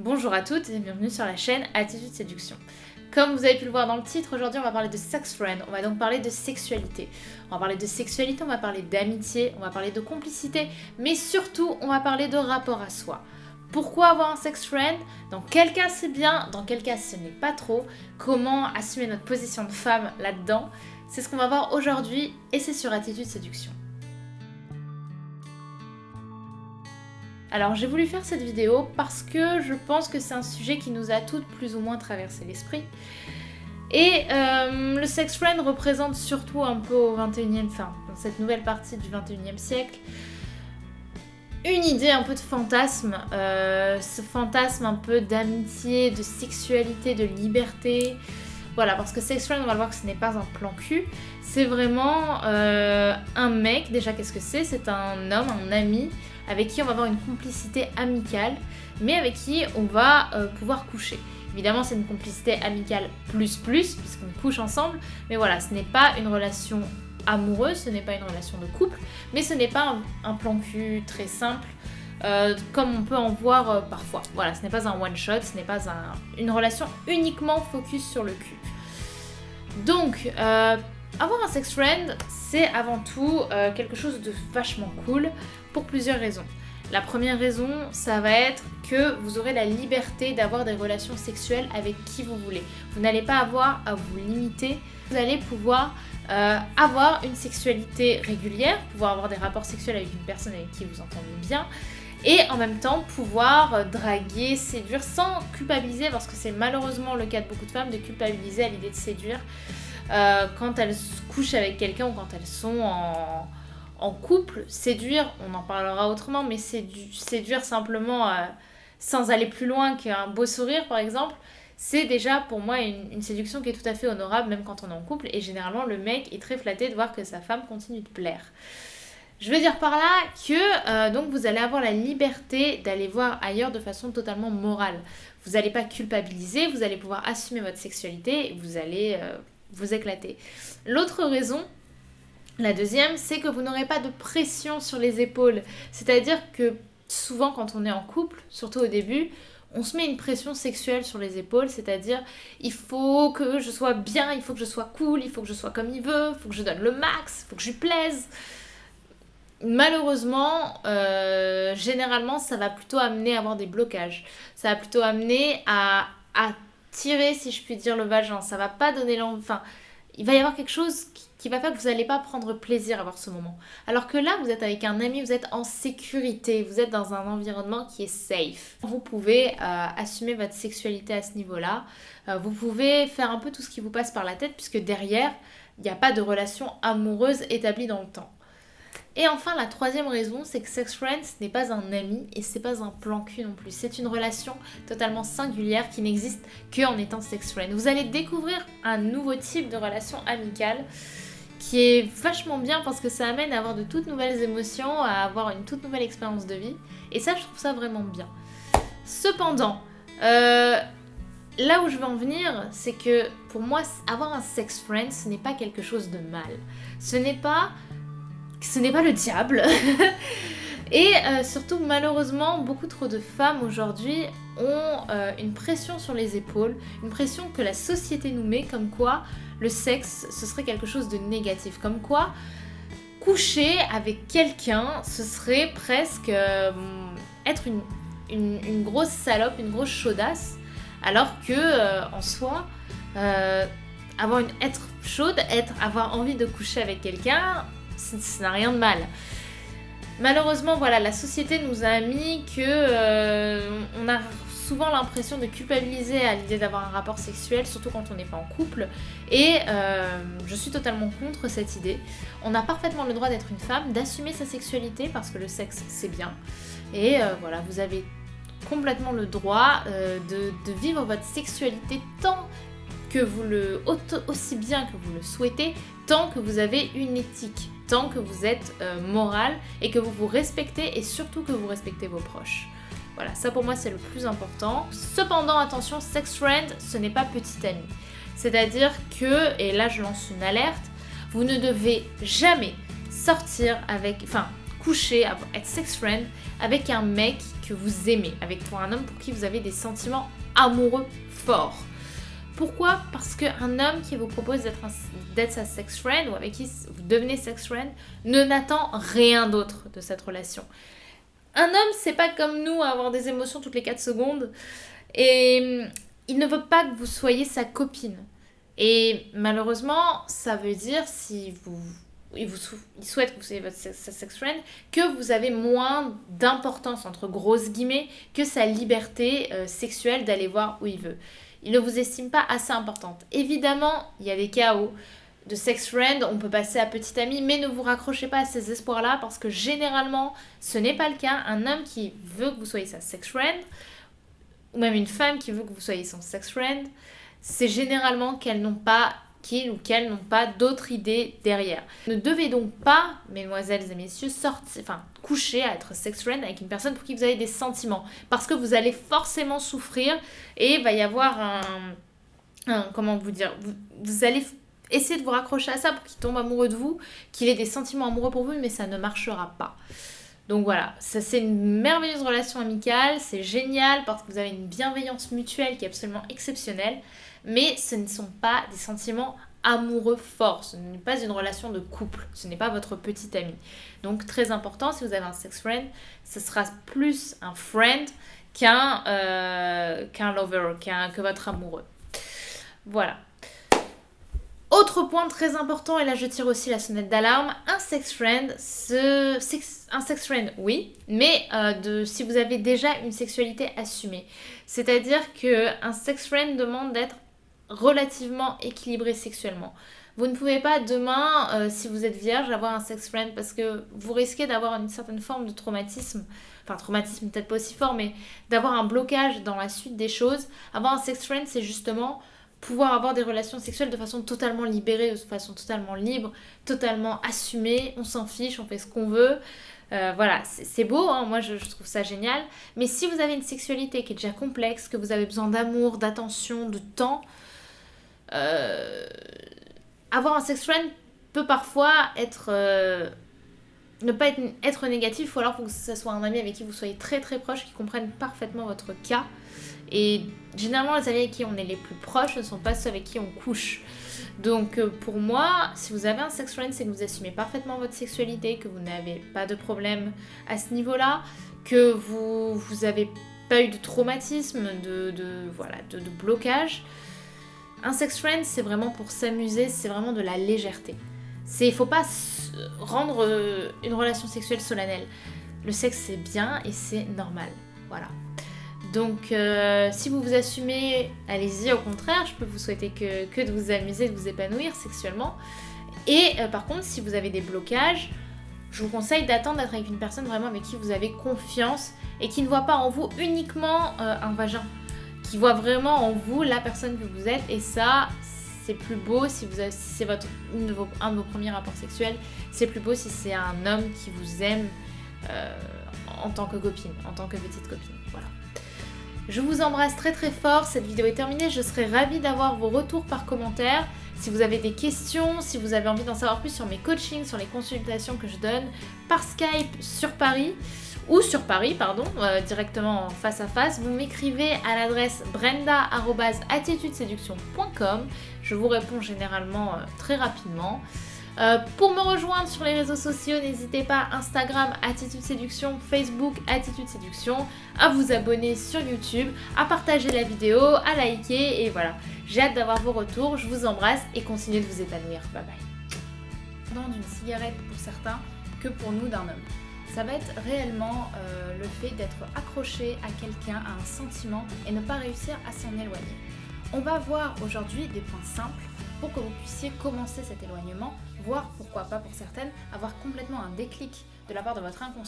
Bonjour à toutes et bienvenue sur la chaîne Attitude Séduction. Comme vous avez pu le voir dans le titre, aujourd'hui on va parler de sex friend, on va donc parler de sexualité. On va parler de sexualité, on va parler d'amitié, on va parler de complicité, mais surtout on va parler de rapport à soi. Pourquoi avoir un sex friend? Dans quel cas c'est bien, dans quel cas ce n'est pas trop? Comment assumer notre position de femme là-dedans? C'est ce qu'on va voir aujourd'hui et c'est sur Attitude Séduction. Alors j'ai voulu faire cette vidéo parce que je pense que c'est un sujet qui nous a toutes plus ou moins traversé l'esprit. Et le sex friend représente surtout un peu au 21e, enfin dans cette nouvelle partie du 21e siècle, une idée un peu de fantasme, ce fantasme un peu d'amitié, de sexualité, de liberté. Voilà, parce que sex friend, on va le voir que ce n'est pas un plan cul, c'est vraiment un mec, déjà qu'est-ce que c'est? C'est un homme, un ami, avec qui on va avoir une complicité amicale, mais avec qui on va pouvoir coucher. Évidemment, c'est une complicité amicale puisqu'on couche ensemble, mais voilà, ce n'est pas une relation amoureuse, ce n'est pas une relation de couple, mais ce n'est pas un plan cul très simple, comme on peut en voir parfois. Voilà, ce n'est pas un one-shot, ce n'est pas une relation uniquement focus sur le cul. Donc, avoir un sex friend, c'est avant tout quelque chose de vachement cool pour plusieurs raisons. La première raison, ça va être que vous aurez la liberté d'avoir des relations sexuelles avec qui vous voulez. Vous n'allez pas avoir à vous limiter. Vous allez pouvoir avoir une sexualité régulière, pouvoir avoir des rapports sexuels avec une personne avec qui vous entendez bien, et en même temps pouvoir draguer, séduire sans culpabiliser, parce que c'est malheureusement le cas de beaucoup de femmes de culpabiliser à l'idée de séduire quand elles se couchent avec quelqu'un ou quand elles sont en couple. Séduire, on en parlera autrement, mais séduire simplement sans aller plus loin qu'un beau sourire par exemple, c'est déjà pour moi une séduction qui est tout à fait honorable même quand on est en couple, et généralement le mec est très flatté de voir que sa femme continue de plaire. Je veux dire par là que donc vous allez avoir la liberté d'aller voir ailleurs de façon totalement morale. Vous n'allez pas culpabiliser, vous allez pouvoir assumer votre sexualité, et vous allez vous éclater. L'autre raison, la deuxième, c'est que vous n'aurez pas de pression sur les épaules. C'est-à-dire que souvent quand on est en couple, surtout au début, on se met une pression sexuelle sur les épaules, c'est-à-dire il faut que je sois bien, il faut que je sois cool, il faut que je sois comme il veut, il faut que je donne le max, il faut que je lui plaise. Malheureusement, généralement, ça va plutôt amener à avoir des blocages. Ça va plutôt amener à tirer, si je puis dire, le vagin. Ça va pas donner l'envie. Enfin, il va y avoir quelque chose qui va faire que vous n'allez pas prendre plaisir à avoir ce moment. Alors que là, vous êtes avec un ami, vous êtes en sécurité, vous êtes dans un environnement qui est safe. Vous pouvez assumer votre sexualité à ce niveau-là. Vous pouvez faire un peu tout ce qui vous passe par la tête, puisque derrière, il n'y a pas de relation amoureuse établie dans le temps. Et enfin, la troisième raison, c'est que sex friend, ce n'est pas un ami et c'est pas un plan cul non plus. C'est une relation totalement singulière qui n'existe qu'en étant sex friend. Vous allez découvrir un nouveau type de relation amicale qui est vachement bien parce que ça amène à avoir de toutes nouvelles émotions, à avoir une toute nouvelle expérience de vie. Et ça, je trouve ça vraiment bien. Cependant, là où je veux en venir, c'est que pour moi, avoir un sex friend, ce n'est pas quelque chose de mal. Ce n'est pas le diable. Et surtout, malheureusement, beaucoup trop de femmes aujourd'hui ont une pression sur les épaules, une pression que la société nous met, comme quoi le sexe, ce serait quelque chose de négatif. Comme quoi, coucher avec quelqu'un, ce serait presque être une grosse salope, une grosse chaudasse, alors que, en soi, être chaude, avoir envie de coucher avec quelqu'un, ça n'a rien de mal. Malheureusement, voilà, la société nous a mis que on a souvent l'impression de culpabiliser à l'idée d'avoir un rapport sexuel, surtout quand on n'est pas en couple. Et je suis totalement contre cette idée. On a parfaitement le droit d'être une femme, d'assumer sa sexualité, parce que le sexe, c'est bien. Et voilà, vous avez complètement le droit de vivre votre sexualité tant que aussi bien que vous le souhaitez, tant que vous avez une éthique, tant que vous êtes moral et que vous vous respectez, et surtout que vous respectez vos proches. Voilà, ça pour moi c'est le plus important. Cependant, attention, sex friend, ce n'est pas petit ami. C'est-à-dire que, et là je lance une alerte, vous ne devez jamais sortir avec, coucher, être sex friend avec un mec que vous aimez, pour un homme pour qui vous avez des sentiments amoureux forts. Pourquoi? Parce qu'un homme qui vous propose d'être sa sex friend ou avec qui vous devenez sex friend ne n'attend rien d'autre de cette relation. Un homme, c'est pas comme nous à avoir des émotions toutes les 4 secondes et il ne veut pas que vous soyez sa copine. Et malheureusement, ça veut dire il souhaite que vous soyez sa sex friend, que vous avez moins d'importance, entre grosses guillemets, que sa liberté sexuelle d'aller voir où il veut. Il ne vous estime pas assez importante. Évidemment, il y a des cas où de sex friend, on peut passer à petite amie, mais ne vous raccrochez pas à ces espoirs-là parce que généralement, ce n'est pas le cas. Un homme qui veut que vous soyez sa sex friend, ou même une femme qui veut que vous soyez son sex friend, c'est généralement qu'il ou qu'elle n'ont pas d'autres idées derrière. Ne devez donc pas, mesdemoiselles et messieurs, coucher à être sex friend avec une personne pour qui vous avez des sentiments. Parce que vous allez forcément souffrir et il va y avoir vous allez essayer de vous raccrocher à ça pour qu'il tombe amoureux de vous, qu'il ait des sentiments amoureux pour vous, mais ça ne marchera pas. Donc voilà, ça c'est une merveilleuse relation amicale, c'est génial parce que vous avez une bienveillance mutuelle qui est absolument exceptionnelle, mais ce ne sont pas des sentiments amoureux forts, ce n'est pas une relation de couple, ce n'est pas votre petit ami. Donc très important, si vous avez un sex friend, ce sera plus un friend qu'un lover, que votre amoureux. Voilà. Autre point très important, et là je tire aussi la sonnette d'alarme, un sex friend, oui, mais si vous avez déjà une sexualité assumée. C'est-à-dire qu'un sex friend demande d'être relativement équilibré sexuellement. Vous ne pouvez pas demain, si vous êtes vierge, avoir un sex friend parce que vous risquez d'avoir une certaine forme de traumatisme. Enfin, traumatisme peut-être pas aussi fort, mais d'avoir un blocage dans la suite des choses. Avoir un sex friend, c'est justement pouvoir avoir des relations sexuelles de façon totalement libérée, de façon totalement libre, totalement assumée, on s'en fiche, on fait ce qu'on veut. Voilà, c'est beau, hein, moi je trouve ça génial. Mais si vous avez une sexualité qui est déjà complexe, que vous avez besoin d'amour, d'attention, de temps, avoir un sex friend peut parfois ne pas être négatif, ou alors faut que ce soit un ami avec qui vous soyez très très proche, qui comprenne parfaitement votre cas. Et généralement, les amis avec qui on est les plus proches ne sont pas ceux avec qui on couche. Donc pour moi, si vous avez un sex friend, c'est que vous assumez parfaitement votre sexualité, que vous n'avez pas de problème à ce niveau-là, que vous n'avez pas eu de traumatisme, de blocage. Un sex friend, c'est vraiment pour s'amuser, c'est vraiment de la légèreté. Il ne faut pas rendre une relation sexuelle solennelle. Le sexe, c'est bien et c'est normal. Voilà. Donc, si vous vous assumez, allez-y, au contraire, je peux vous souhaiter que de vous amuser, de vous épanouir sexuellement. Et par contre, si vous avez des blocages, je vous conseille d'attendre d'être avec une personne vraiment avec qui vous avez confiance et qui ne voit pas en vous uniquement un vagin, qui voit vraiment en vous la personne que vous êtes. Et ça, c'est plus beau si c'est un de vos premiers rapports sexuels. C'est plus beau si c'est un homme qui vous aime en tant que copine, en tant que petite copine. Voilà. Je vous embrasse très très fort, cette vidéo est terminée, je serai ravie d'avoir vos retours par commentaire. Si vous avez des questions, si vous avez envie d'en savoir plus sur mes coachings, sur les consultations que je donne par Skype sur Paris, directement face à face, vous m'écrivez à l'adresse brenda@attitudeseduction.com. Je vous réponds généralement très rapidement. Pour me rejoindre sur les réseaux sociaux, n'hésitez pas, Instagram, Attitude Séduction, Facebook, Attitude Séduction, à vous abonner sur YouTube, à partager la vidéo, à liker, et voilà. J'ai hâte d'avoir vos retours, je vous embrasse et continuez de vous épanouir. Bye bye. D'une cigarette pour certains que pour nous d'un homme. Ça va être réellement le fait d'être accroché à quelqu'un, à un sentiment et ne pas réussir à s'en éloigner. On va voir aujourd'hui des points simples pour que vous puissiez commencer cet éloignement, voire pourquoi pas pour certaines, avoir complètement un déclic de la part de votre inconscient